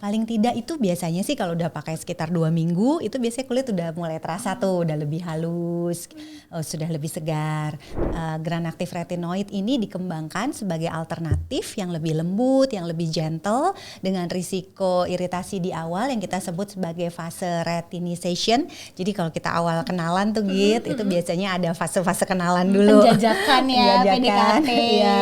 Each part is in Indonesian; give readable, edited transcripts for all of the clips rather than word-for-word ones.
Paling tidak itu biasanya sih kalau udah pakai sekitar 2 minggu itu biasanya kulit udah mulai terasa tuh, udah lebih halus, sudah lebih segar. Granactive retinoid ini dikembangkan sebagai alternatif yang lebih lembut, yang lebih gentle dengan risiko iritasi di awal yang kita sebut sebagai fase retinization. Jadi kalau kita awal kenalan tuh Git, itu biasanya ada fase-fase kenalan dulu. Penjajakan ya, PDKT. Iya.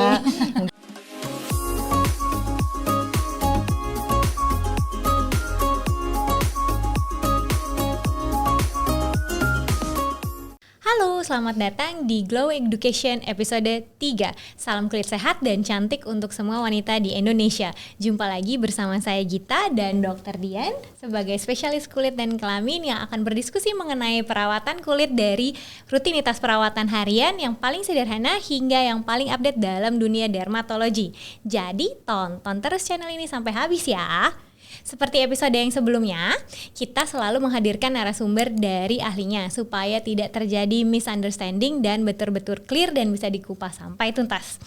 Halo, selamat datang di Glow Education episode 3. Salam kulit sehat dan cantik untuk semua wanita di Indonesia. Jumpa lagi bersama saya Gita dan Dr. Dian sebagai spesialis kulit dan kelamin yang akan berdiskusi mengenai perawatan kulit dari rutinitas perawatan harian yang paling sederhana hingga yang paling update dalam dunia dermatologi. Jadi tonton terus channel ini sampai habis ya. Seperti episode yang sebelumnya, kita selalu menghadirkan narasumber dari ahlinya supaya tidak terjadi misunderstanding dan betul-betul clear dan bisa dikupas sampai tuntas.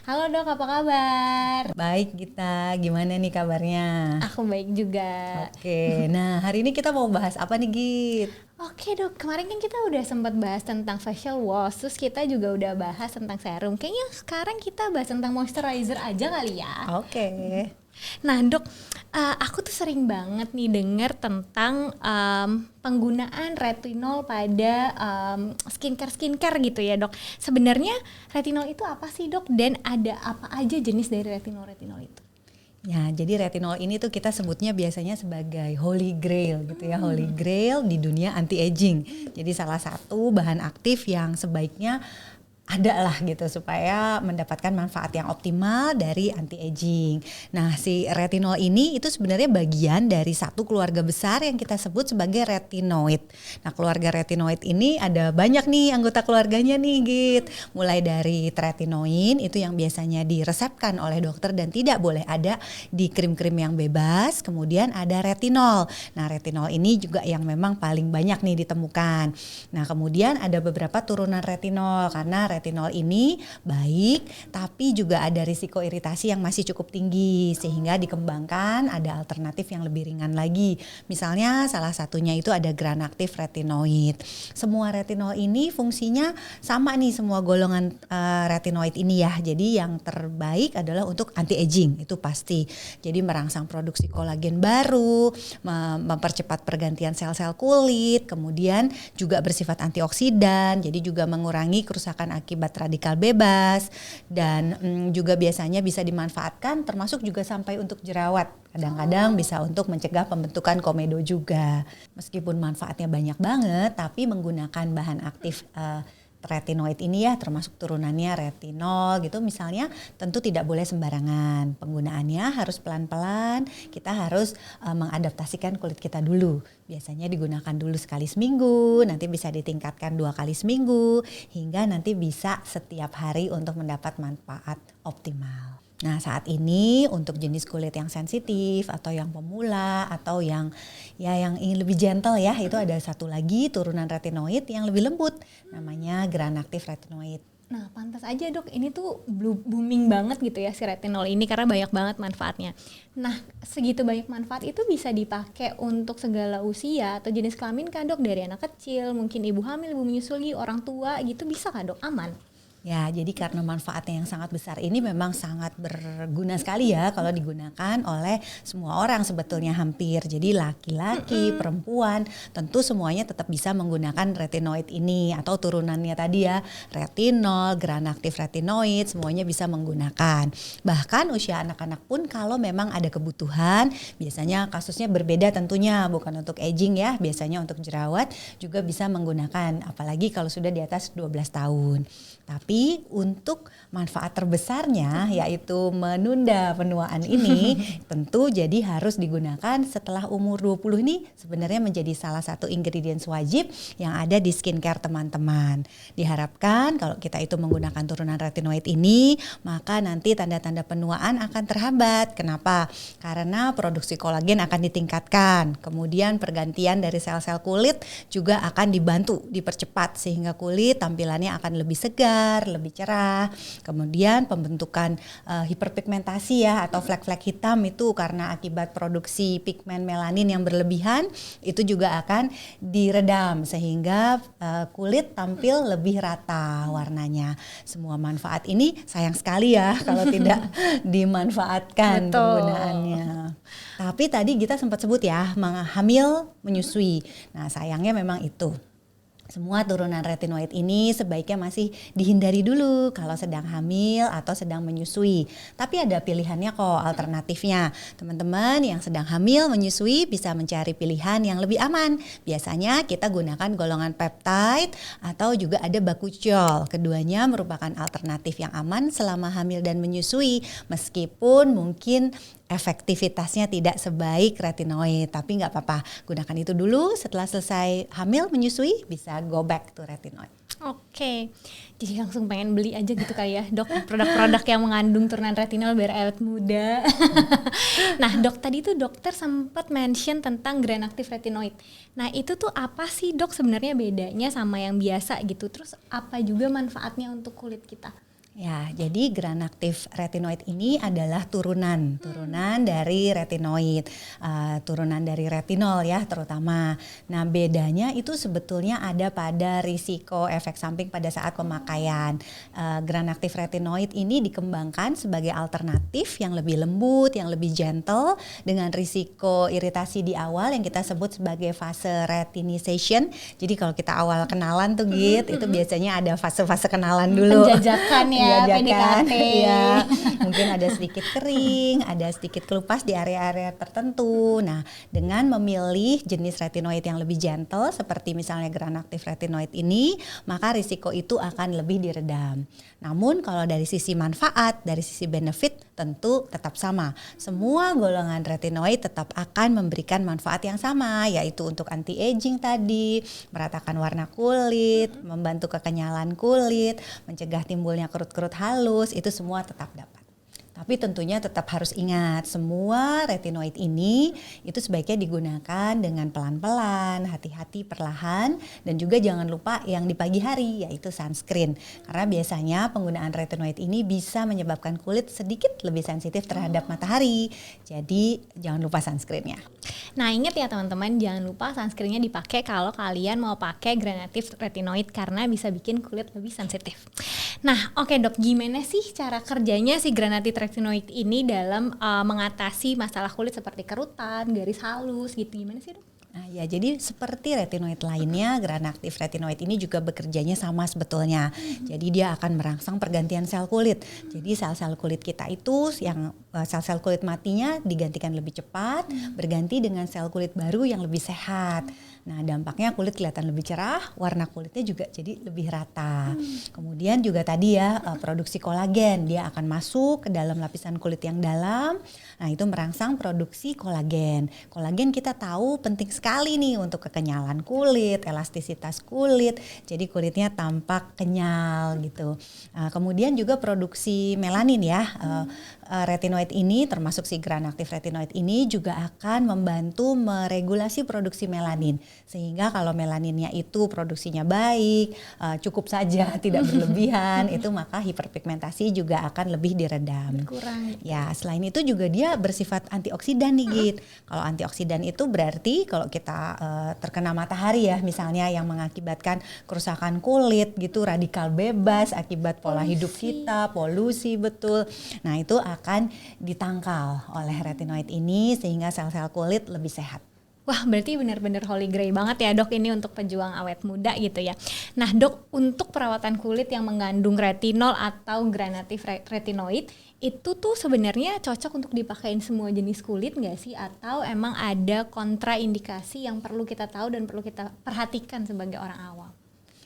Halo Dok, apa kabar? Baik Gita, gimana nih kabarnya? Aku baik juga. Oke, nah hari ini kita mau bahas apa nih Git? Oke Dok, kemarin kan kita udah sempat bahas tentang facial wash, terus kita juga udah bahas tentang serum. Kayaknya sekarang kita bahas tentang moisturizer aja kali ya. Oke. Nah Dok, aku tuh sering banget nih dengar tentang penggunaan retinol pada skincare gitu ya Dok. Sebenarnya retinol itu apa sih Dok? Dan ada apa aja jenis dari retinol itu? Ya, jadi retinol ini tuh kita sebutnya biasanya sebagai holy grail gitu ya, holy grail di dunia anti-aging. Jadi salah satu bahan aktif yang sebaiknya ada lah gitu supaya mendapatkan manfaat yang optimal dari anti-aging. Nah, si retinol ini itu sebenarnya bagian dari satu keluarga besar yang kita sebut sebagai retinoid. Nah, keluarga retinoid ini ada banyak nih anggota keluarganya nih Git. Mulai dari tretinoin itu yang biasanya diresepkan oleh dokter dan tidak boleh ada di krim-krim yang bebas. Kemudian ada retinol. Nah, retinol ini juga yang memang paling banyak nih ditemukan. Nah, kemudian ada beberapa turunan retinol karena retinol ini baik tapi juga ada risiko iritasi yang masih cukup tinggi sehingga dikembangkan ada alternatif yang lebih ringan lagi. Misalnya salah satunya itu ada granactive retinoid. Semua retinol ini fungsinya sama nih semua golongan retinoid ini ya. Jadi yang terbaik adalah untuk anti-aging itu pasti. Jadi merangsang produksi kolagen baru, mempercepat pergantian sel-sel kulit, kemudian juga bersifat antioksidan. Jadi juga mengurangi kerusakan akibat radikal bebas dan juga biasanya bisa dimanfaatkan termasuk juga sampai untuk jerawat. Kadang-kadang bisa untuk mencegah pembentukan komedo juga. Meskipun manfaatnya banyak banget tapi menggunakan bahan aktif retinoid ini ya termasuk turunannya retinol gitu misalnya tentu tidak boleh sembarangan. Penggunaannya harus pelan-pelan, kita harus mengadaptasikan kulit kita dulu. Biasanya digunakan dulu sekali seminggu, nanti bisa ditingkatkan 2 kali seminggu hingga nanti bisa setiap hari untuk mendapat manfaat optimal. Nah, saat ini untuk jenis kulit yang sensitif atau yang pemula atau yang ingin lebih gentle ya, itu ada satu lagi turunan retinoid yang lebih lembut namanya granactive retinoid. Nah, pantas aja Dok, ini tuh booming banget gitu ya si retinol ini karena banyak banget manfaatnya. Nah, segitu banyak manfaat itu bisa dipakai untuk segala usia atau jenis kelamin kan Dok? Dari anak kecil, mungkin ibu hamil, ibu menyusui, orang tua gitu bisa kan Dok? Aman? Ya, jadi karena manfaatnya yang sangat besar ini memang sangat berguna sekali ya kalau digunakan oleh semua orang sebetulnya hampir. Jadi laki-laki, perempuan, tentu semuanya tetap bisa menggunakan retinoid ini atau turunannya tadi ya, retinol, granactive retinoid, semuanya bisa menggunakan. Bahkan usia anak-anak pun kalau memang ada kebutuhan, biasanya kasusnya berbeda tentunya, bukan untuk aging ya, biasanya untuk jerawat juga bisa menggunakan, apalagi kalau sudah di atas 12 tahun. Tapi untuk manfaat terbesarnya yaitu menunda penuaan ini tentu jadi harus digunakan setelah umur 20 ini sebenarnya menjadi salah satu ingredients wajib yang ada di skincare teman-teman. Diharapkan kalau kita itu menggunakan turunan retinoid ini maka nanti tanda-tanda penuaan akan terhambat. Kenapa? Karena produksi kolagen akan ditingkatkan. Kemudian pergantian dari sel-sel kulit juga akan dibantu, dipercepat sehingga kulit tampilannya akan lebih segar, segar, lebih cerah. Kemudian pembentukan hiperpigmentasi ya atau flek-flek hitam itu karena akibat produksi pigmen melanin yang berlebihan, itu juga akan diredam sehingga kulit tampil lebih rata warnanya. Semua manfaat ini sayang sekali ya kalau tidak dimanfaatkan penggunaannya. Tapi tadi kita sempat sebut ya, hamil menyusui. Nah, sayangnya memang itu. Semua turunan retinoid ini sebaiknya masih dihindari dulu kalau sedang hamil atau sedang menyusui. Tapi ada pilihannya kok, alternatifnya. Teman-teman yang sedang hamil menyusui bisa mencari pilihan yang lebih aman. Biasanya kita gunakan golongan peptide atau juga ada bakuchiol. Keduanya merupakan alternatif yang aman selama hamil dan menyusui, meskipun mungkin efektivitasnya tidak sebaik retinoid, tapi nggak apa-apa, gunakan itu dulu. Setelah selesai hamil menyusui bisa go back to retinoid. Oke, jadi langsung pengen beli aja gitu kali ya dok, produk-produk yang mengandung turunan retinol biar awet muda. Nah dok, tadi tuh dokter sempat mention tentang Grand Active Retinoid. Nah itu tuh apa sih dok sebenarnya bedanya sama yang biasa gitu, terus apa juga manfaatnya untuk kulit kita? Ya, jadi Grand Active Retinoid ini adalah turunan dari retinoid, turunan dari retinol ya terutama. Nah bedanya itu sebetulnya ada pada risiko efek samping pada saat pemakaian. Grand Active Retinoid ini dikembangkan sebagai alternatif yang lebih lembut, yang lebih gentle dengan risiko iritasi di awal yang kita sebut sebagai fase retinization. Jadi kalau kita awal kenalan tuh gitu, itu biasanya ada fase-fase kenalan dulu. Penjajakan ya. PDKT. Ya, mungkin ada sedikit kering, ada sedikit kelupas di area-area tertentu. Nah, dengan memilih jenis retinoid yang lebih gentle seperti misalnya Grand Active Retinoid ini, maka risiko itu akan lebih diredam. Namun kalau dari sisi manfaat, dari sisi benefit tentu tetap sama. Semua golongan retinoid tetap akan memberikan manfaat yang sama, yaitu untuk anti-aging tadi, meratakan warna kulit, membantu kekenyalan kulit, mencegah timbulnya kerut-kerut halus, itu semua tetap dapat. Tapi tentunya tetap harus ingat, semua retinoid ini itu sebaiknya digunakan dengan pelan-pelan, hati-hati, perlahan, dan juga jangan lupa yang di pagi hari yaitu sunscreen. Karena biasanya penggunaan retinoid ini bisa menyebabkan kulit sedikit lebih sensitif terhadap matahari. Jadi jangan lupa sunscreennya. Nah ingat ya teman-teman, jangan lupa sunscreennya dipakai kalau kalian mau pakai Grand Active Retinoid karena bisa bikin kulit lebih sensitif. Nah oke dok, gimana sih cara kerjanya si Grand Active Retinoid ini dalam mengatasi masalah kulit seperti kerutan, garis halus gitu, gimana sih dok? Nah, ya jadi seperti retinoid lainnya, Grand Active Retinoid ini juga bekerjanya sama sebetulnya. Jadi dia akan merangsang pergantian sel kulit. Jadi sel-sel kulit kita itu yang sel-sel kulit matinya digantikan lebih cepat, berganti dengan sel kulit baru yang lebih sehat. Nah dampaknya kulit kelihatan lebih cerah, warna kulitnya juga jadi lebih rata. Kemudian juga tadi ya produksi kolagen, dia akan masuk ke dalam lapisan kulit yang dalam. Nah itu merangsang produksi kolagen. Kolagen kita tahu penting sekali nih untuk kekenyalan kulit, elastisitas kulit. Jadi kulitnya tampak kenyal gitu. Kemudian juga produksi melanin ya. Retinoid ini termasuk si Grand Active Retinoid ini juga akan membantu meregulasi produksi melanin. Sehingga kalau melaninnya itu produksinya baik, cukup saja tidak berlebihan, itu maka hiperpigmentasi juga akan lebih diredam. Kurang. Ya, selain itu juga dia bersifat antioksidan nih Git. Kalau antioksidan itu berarti kalau kita terkena matahari ya misalnya yang mengakibatkan kerusakan kulit gitu, radikal bebas akibat pola hidup kita, polusi betul. Nah itu akan ditangkal oleh retinoid ini sehingga sel-sel kulit lebih sehat. Wah berarti benar-benar holy grail banget ya dok ini untuk pejuang awet muda gitu ya. Nah dok, untuk perawatan kulit yang mengandung retinol atau Grand Active Retinoid itu tuh sebenarnya cocok untuk dipakein semua jenis kulit nggak sih? Atau emang ada kontraindikasi yang perlu kita tahu dan perlu kita perhatikan sebagai orang awam?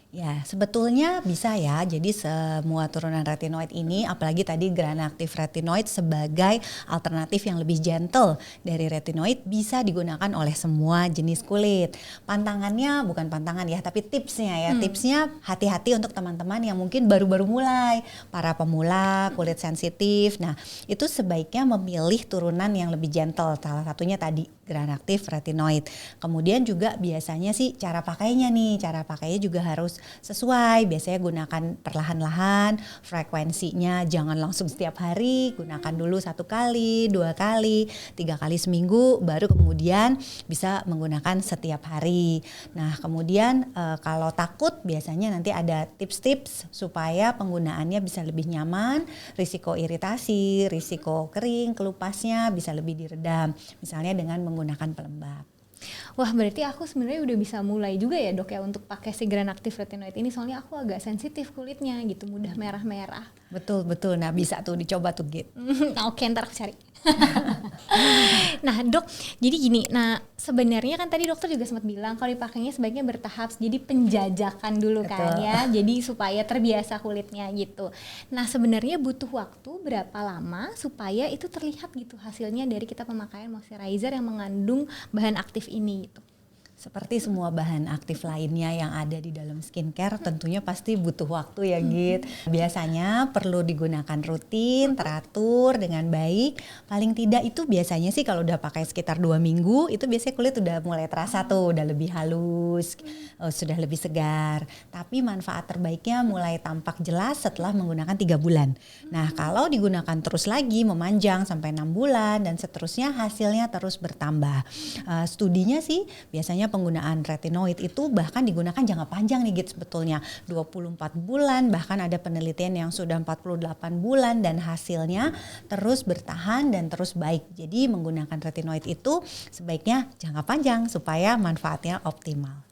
Ya, sebetulnya bisa ya. Jadi semua turunan retinoid ini, apalagi tadi Grand Active Retinoid sebagai alternatif yang lebih gentle dari retinoid bisa digunakan oleh semua jenis kulit. Pantangannya bukan pantangan ya, tapi tipsnya ya. Tipsnya hati-hati untuk teman-teman yang mungkin baru-baru mulai, para pemula, kulit sensitif. Nah, itu sebaiknya memilih turunan yang lebih gentle. Salah satunya tadi Grand Active Retinoid. Kemudian juga biasanya sih cara pakainya nih, cara pakainya juga harus sesuai. Biasanya gunakan perlahan-lahan, frekuensinya jangan langsung setiap hari, gunakan dulu 1 kali, 2 kali, 3 kali seminggu, baru kemudian bisa menggunakan setiap hari. Nah kemudian kalau takut biasanya nanti ada tips-tips supaya penggunaannya bisa lebih nyaman, risiko iritasi, risiko kering, kelupasnya bisa lebih diredam. Misalnya dengan menggunakan pelembab. Wah berarti aku sebenarnya udah bisa mulai juga ya dok ya untuk pakai si Granactive Retinoid ini, soalnya aku agak sensitif kulitnya gitu, mudah merah-merah. Betul, nah bisa tuh dicoba tuh Git. Oke, ntar aku cari. Nah dok, jadi gini, nah sebenarnya kan tadi dokter juga sempat bilang kalau dipakainya sebaiknya bertahap, jadi penjajakan dulu. Betul. Kan ya, jadi supaya terbiasa kulitnya gitu. Nah sebenarnya butuh waktu berapa lama supaya itu terlihat gitu hasilnya dari kita pemakaian moisturizer yang mengandung bahan aktif ini gitu? Seperti semua bahan aktif lainnya yang ada di dalam skincare, tentunya pasti butuh waktu ya Git. Biasanya perlu digunakan rutin, teratur dengan baik. Paling tidak itu biasanya sih kalau udah pakai sekitar 2 minggu, itu biasanya kulit udah mulai terasa tuh, udah lebih halus, sudah lebih segar. Tapi manfaat terbaiknya mulai tampak jelas setelah menggunakan 3 bulan. Nah kalau digunakan terus lagi, memanjang sampai 6 bulan dan seterusnya, hasilnya terus bertambah. Studinya sih biasanya penggunaan retinoid itu bahkan digunakan jangka panjang nih Git, sebetulnya 24 bulan, bahkan ada penelitian yang sudah 48 bulan dan hasilnya terus bertahan dan terus baik. Jadi menggunakan retinoid itu sebaiknya jangka panjang supaya manfaatnya optimal.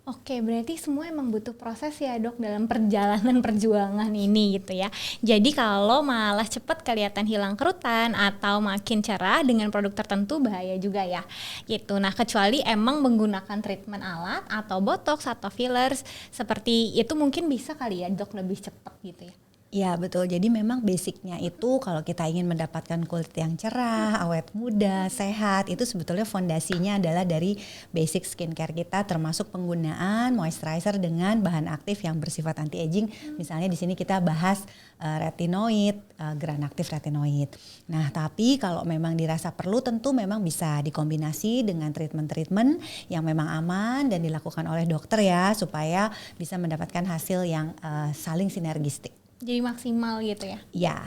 Oke, berarti semua emang butuh proses ya dok dalam perjalanan perjuangan ini gitu ya. Jadi kalau malah cepat kelihatan hilang kerutan atau makin cerah dengan produk tertentu bahaya juga ya gitu. Nah kecuali emang menggunakan treatment alat atau botox atau fillers seperti itu mungkin bisa kali ya dok lebih cepat gitu ya. Ya betul, jadi memang basicnya itu kalau kita ingin mendapatkan kulit yang cerah, awet muda, sehat, itu sebetulnya fondasinya adalah dari basic skincare kita, termasuk penggunaan moisturizer dengan bahan aktif yang bersifat anti-aging. Misalnya di sini kita bahas retinoid, Granactive Retinoid. Nah tapi kalau memang dirasa perlu, tentu memang bisa dikombinasi dengan treatment-treatment yang memang aman dan dilakukan oleh dokter ya, supaya bisa mendapatkan hasil yang saling sinergistik. Jadi maksimal gitu ya? Ya.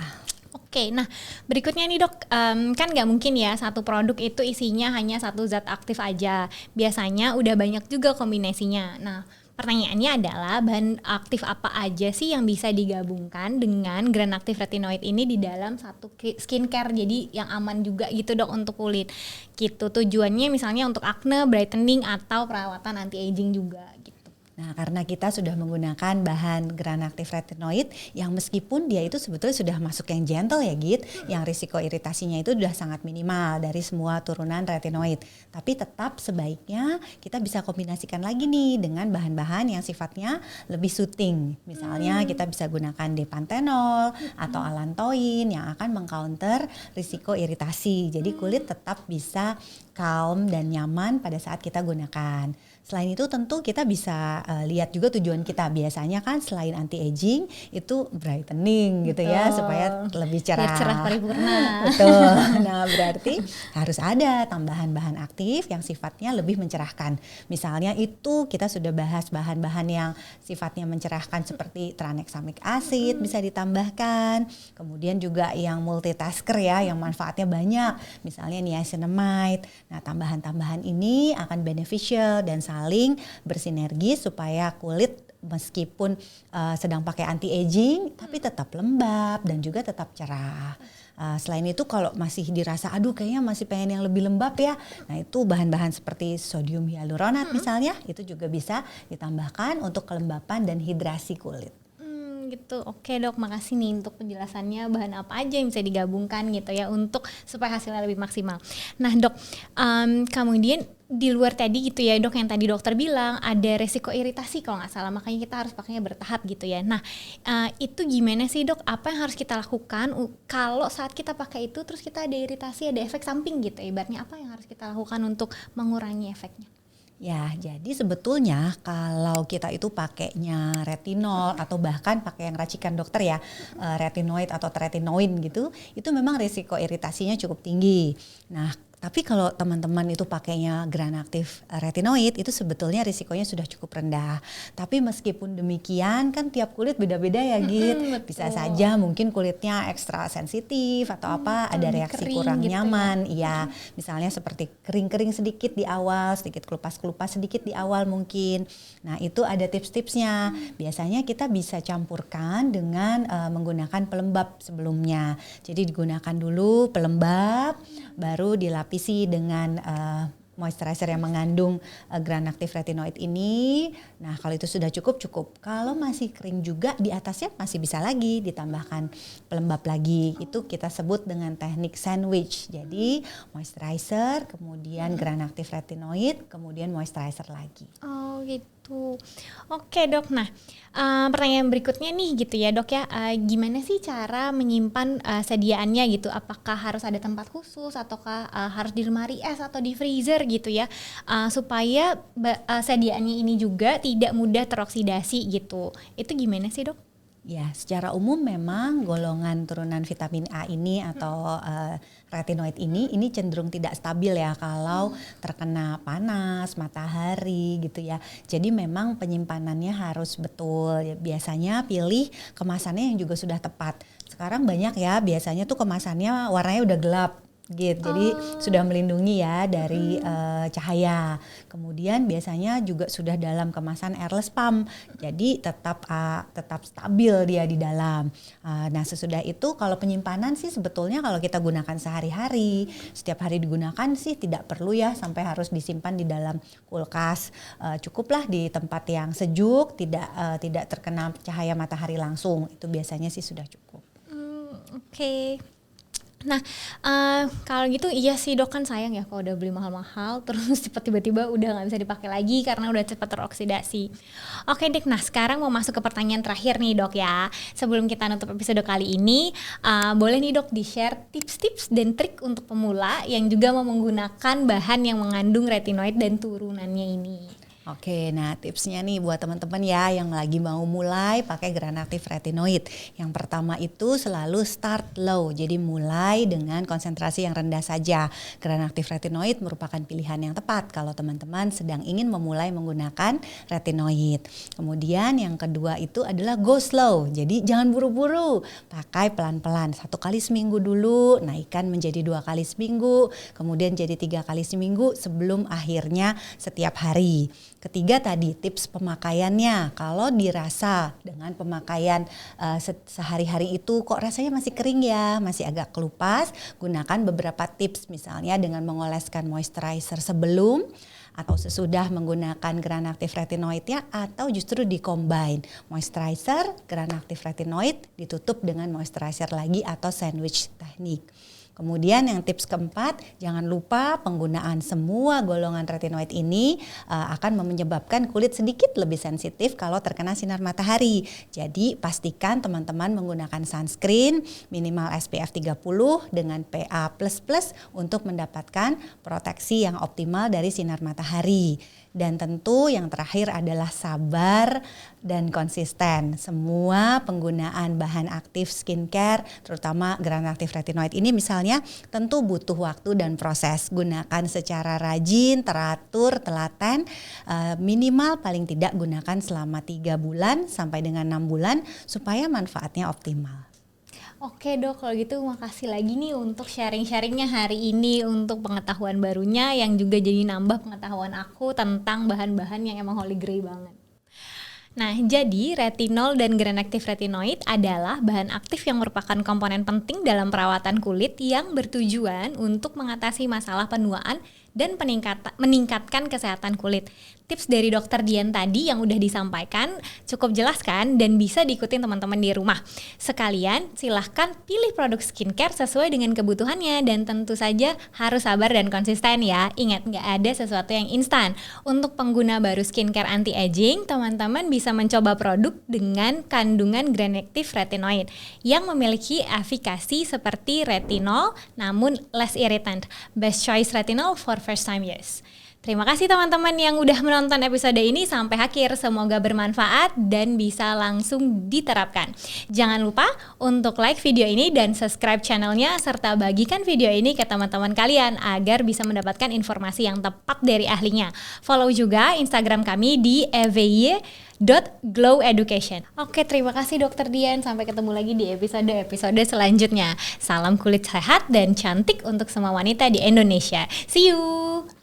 Oke, nah berikutnya nih dok, kan nggak mungkin ya satu produk itu isinya hanya satu zat aktif aja. Biasanya udah banyak juga kombinasinya. Nah pertanyaannya adalah bahan aktif apa aja sih yang bisa digabungkan dengan Granactive Retinoid ini di dalam satu skincare, jadi yang aman juga gitu dok untuk kulit gitu. Tujuannya misalnya untuk acne, brightening, atau perawatan anti-aging juga gitu. Nah karena kita sudah menggunakan bahan Granactive Retinoid yang meskipun dia itu sebetulnya sudah masuk yang gentle ya Git, yang risiko iritasinya itu sudah sangat minimal dari semua turunan retinoid. Tapi tetap sebaiknya kita bisa kombinasikan lagi nih dengan bahan-bahan yang sifatnya lebih soothing. Misalnya kita bisa gunakan Depantenol atau Allantoin yang akan mengcounter risiko iritasi. Jadi kulit tetap bisa calm dan nyaman pada saat kita gunakan. Selain itu tentu kita bisa lihat juga tujuan kita. Biasanya kan selain anti-aging itu brightening gitu. Betul. Ya, supaya lebih cerah. Biar cerah paripurna. Betul. Nah berarti harus ada tambahan bahan aktif yang sifatnya lebih mencerahkan. Misalnya itu kita sudah bahas bahan-bahan yang sifatnya mencerahkan seperti tranexamic acid bisa ditambahkan. Kemudian juga yang multitasker ya, yang manfaatnya banyak. Misalnya niacinamide. Nah tambahan-tambahan ini akan beneficial dan saling bersinergi supaya kulit meskipun sedang pakai anti-aging tapi tetap lembab dan juga tetap cerah. Selain itu kalau masih dirasa aduh kayaknya masih pengen yang lebih lembab ya, nah itu bahan-bahan seperti sodium hyaluronat misalnya itu juga bisa ditambahkan untuk kelembapan dan hidrasi kulit. Gitu. Oke dok, makasih nih untuk penjelasannya bahan apa aja yang bisa digabungkan gitu ya untuk supaya hasilnya lebih maksimal. Nah dok, kemudian di luar tadi gitu ya dok, yang tadi dokter bilang ada resiko iritasi kalau nggak salah, makanya kita harus pakainya bertahap gitu ya. Nah itu gimana sih dok, apa yang harus kita lakukan kalau saat kita pakai itu terus kita ada iritasi, ada efek samping gitu ibaratnya, apa yang harus kita lakukan untuk mengurangi efeknya? Ya, jadi sebetulnya kalau kita itu pakainya retinol atau bahkan pakai yang racikan dokter ya, retinoid atau tretinoin gitu, itu memang risiko iritasinya cukup tinggi. Nah, Tapi kalau teman-teman itu pakainya Granactive retinoid itu sebetulnya risikonya sudah cukup rendah. Tapi meskipun demikian kan tiap kulit beda-beda ya Git. Bisa saja mungkin kulitnya ekstra sensitif atau apa, ada reaksi kurang gitu nyaman. Iya, misalnya seperti kering-kering sedikit di awal, sedikit kelupas-kelupas sedikit di awal mungkin. Nah itu ada tips-tipsnya. Biasanya kita bisa campurkan dengan menggunakan pelembab sebelumnya. Jadi digunakan dulu pelembab, baru dilapisi dengan moisturizer yang mengandung Granactive retinoid ini. Nah kalau itu sudah cukup. Kalau masih kering juga di atasnya masih bisa lagi ditambahkan pelembab lagi. Itu kita sebut dengan teknik sandwich. Jadi moisturizer, kemudian Granactive retinoid, kemudian moisturizer lagi. Oh gitu. Oke dok, nah pertanyaan berikutnya nih gitu ya dok ya, gimana sih cara menyimpan sediaannya gitu? Apakah harus ada tempat khusus ataukah harus di lemari es atau di freezer gitu ya, supaya sediaannya ini juga tidak mudah teroksidasi gitu? Itu gimana sih dok? Ya, secara umum memang golongan turunan vitamin A ini atau retinoid ini cenderung tidak stabil ya kalau terkena panas, matahari gitu ya. Jadi memang penyimpanannya harus betul. Biasanya pilih kemasannya yang juga sudah tepat. Sekarang banyak ya, biasanya tuh kemasannya warnanya udah gelap gitu. Jadi sudah melindungi ya dari cahaya. Kemudian biasanya juga sudah dalam kemasan airless pump. Jadi tetap stabil dia di dalam. Nah, sesudah itu kalau penyimpanan sih sebetulnya kalau kita gunakan sehari-hari, setiap hari digunakan sih tidak perlu ya sampai harus disimpan di dalam kulkas. Cukuplah di tempat yang sejuk, tidak terkena cahaya matahari langsung. Itu biasanya sih sudah cukup. Oke. Nah, kalau gitu iya sih dok, kan sayang ya kalau udah beli mahal-mahal terus tiba-tiba udah nggak bisa dipakai lagi karena udah cepat teroksidasi. Oke dek, nah sekarang mau masuk ke pertanyaan terakhir nih dok ya. Sebelum kita nutup episode kali ini, boleh nih dok di-share tips-tips dan trik untuk pemula yang juga mau menggunakan bahan yang mengandung retinoid dan turunannya ini. Oke, nah tipsnya nih buat teman-teman ya yang lagi mau mulai pakai Granactive retinoid. Yang pertama itu selalu start low, jadi mulai dengan konsentrasi yang rendah saja. Granactive retinoid merupakan pilihan yang tepat kalau teman-teman sedang ingin memulai menggunakan retinoid. Kemudian yang kedua itu adalah go slow, jadi jangan buru-buru, pakai pelan-pelan. 1 kali seminggu dulu, naikkan menjadi 2 kali seminggu, kemudian jadi 3 kali seminggu sebelum akhirnya setiap hari. Ketiga tadi tips pemakaiannya, kalau dirasa dengan pemakaian sehari-hari itu kok rasanya masih kering ya, masih agak kelupas, gunakan beberapa tips misalnya dengan mengoleskan moisturizer sebelum atau sesudah menggunakan Granactive retinoidnya, atau justru di-combine moisturizer, Granactive retinoid ditutup dengan moisturizer lagi atau sandwich teknik. Kemudian yang tips keempat, jangan lupa penggunaan semua golongan retinoid ini akan menyebabkan kulit sedikit lebih sensitif kalau terkena sinar matahari. Jadi pastikan teman-teman menggunakan sunscreen minimal SPF 30 dengan PA++ untuk mendapatkan proteksi yang optimal dari sinar matahari. Dan tentu yang terakhir adalah sabar dan konsisten. Semua penggunaan bahan aktif skincare, terutama Granactive retinoid ini misalnya, tentu butuh waktu dan proses. Gunakan secara rajin, teratur, telaten, minimal paling tidak gunakan selama 3 bulan sampai dengan 6 bulan supaya manfaatnya optimal. Oke dok, kalau gitu makasih lagi nih untuk sharing-sharingnya hari ini, untuk pengetahuan barunya yang juga jadi nambah pengetahuan aku tentang bahan-bahan yang emang holy grail banget. Nah, jadi retinol dan Granactive retinoid adalah bahan aktif yang merupakan komponen penting dalam perawatan kulit yang bertujuan untuk mengatasi masalah penuaan dan meningkatkan kesehatan kulit. Tips dari Dr. Dian tadi yang udah disampaikan cukup jelas kan, dan bisa diikutin teman-teman di rumah. Sekalian silahkan pilih produk skincare sesuai dengan kebutuhannya, dan tentu saja harus sabar dan konsisten ya. Ingat, nggak ada sesuatu yang instan. Untuk pengguna baru skincare anti-aging, teman-teman bisa mencoba produk dengan kandungan Granactive retinoid yang memiliki efikasi seperti retinol namun less irritant. Best choice retinol for first time use. Terima kasih teman-teman yang udah menonton episode ini sampai akhir. Semoga bermanfaat dan bisa langsung diterapkan. Jangan lupa untuk like video ini dan subscribe channelnya serta bagikan video ini ke teman-teman kalian agar bisa mendapatkan informasi yang tepat dari ahlinya. Follow juga Instagram kami di evy.gloweducation. Oke, terima kasih Dokter Dian. Sampai ketemu lagi di episode selanjutnya. Salam kulit sehat dan cantik untuk semua wanita di Indonesia. See you!